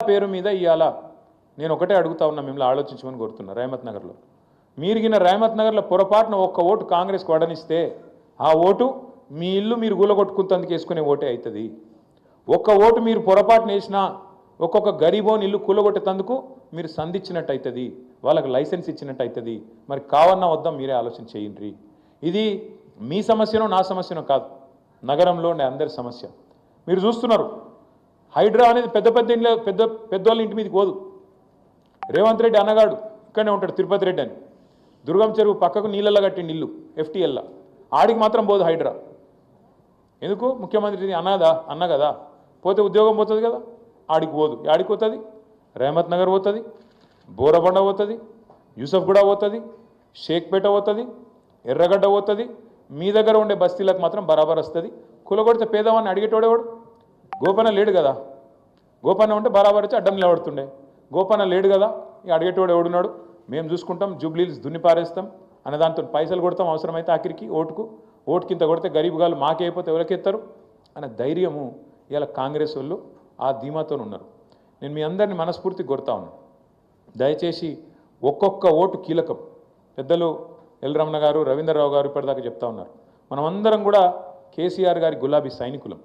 పేరు మీద ఇవాళ నేను ఒకటే అడుగుతా ఉన్నా, మిమ్మల్ని ఆలోచించమని కోరుతున్నా. రహమత్ నగర్లో మీరిగిన రహమత్ నగర్లో పొరపాటున ఒక్క ఓటు కాంగ్రెస్కి వడనిస్తే ఆ ఓటు మీ ఇల్లు మీరు కూలగొట్టుకుంటందుకు వేసుకునే ఓటే అవుతుంది. ఒక్క ఓటు మీరు పొరపాటున వేసినా ఒక్కొక్క గరీబోని ఇల్లు కూలగొట్టేందుకు మీరు సంధించినట్టు అవుతుంది, వాళ్ళకి లైసెన్స్ ఇచ్చినట్టు అవుతుంది. మరి కావన్నా వద్దాం, మీరే ఆలోచన చేయండి. ఇది మీ సమస్యనో నా సమస్యనో కాదు, నగరంలో ఉండే అందరి సమస్య. మీరు చూస్తున్నారు, హైడ్రా అనేది పెద్ద పెద్ద ఇంట్లో పెద్దోళ్ళ ఇంటి మీదకి పోదు. రేవంత్ రెడ్డి అన్నగాడు ఇక్కడనే ఉంటాడు, తిరుపతి రెడ్డి అని, దుర్గం చెరువు పక్కకు నీళ్ళల్లో కట్టిండి ఇల్లు FTLలో, ఆడికి మాత్రం పోదు హైడ్రా. ఎందుకు? ముఖ్యమంత్రి అన్న కదా, పోతే ఉద్యోగం పోతుంది కదా, ఆడికి పోదు. ఆడికి పోతుంది, రహమత్ నగర్ పోతుంది, బోరబండ పోతుంది, యూసఫ్గూడ పోతుంది, షేక్పేట పోతుంది, ఎర్రగడ్డ పోతుంది. మీ దగ్గర ఉండే బస్తీలకు మాత్రం బరాబర్ వస్తుంది. కులగొడితే పేదవాడిని అడిగేటోడేవాడు? గోపన్న లేడు కదా, గోపన్న ఉంటే బరాబర్ వచ్చి అడ్డం నిలబడుతుండే. గోపన్న లేడు కదా, ఇక అడిగేటోడు ఎవడున్నాడు? మేము చూసుకుంటాం, జూబ్లీస్ దున్ని పారేస్తాం అనే దాంతో పైసలు కొడతాం, అవసరమైతే ఆఖరికి ఓటుకి ఇంత కొడితే గరీబ్ గాళ్ళు మాకేయిపోతే ఎవరికెత్తారు అనే ధైర్యము ఇలా కాంగ్రెస్ వాళ్ళు ఆ ధీమాతో ఉన్నారు. నేను మీ అందరినీ మనస్ఫూర్తి కోరుతా ఉన్నాను, దయచేసి ఒక్కొక్క ఓటు కీలకం. పెద్దలు ఎల్ రమణ గారు, రవీంద్రరావు గారు ఇప్పటిదాకా చెప్తా ఉన్నారు, మనమందరం కూడా కేసీఆర్ గారి గులాబీ సైనికులం.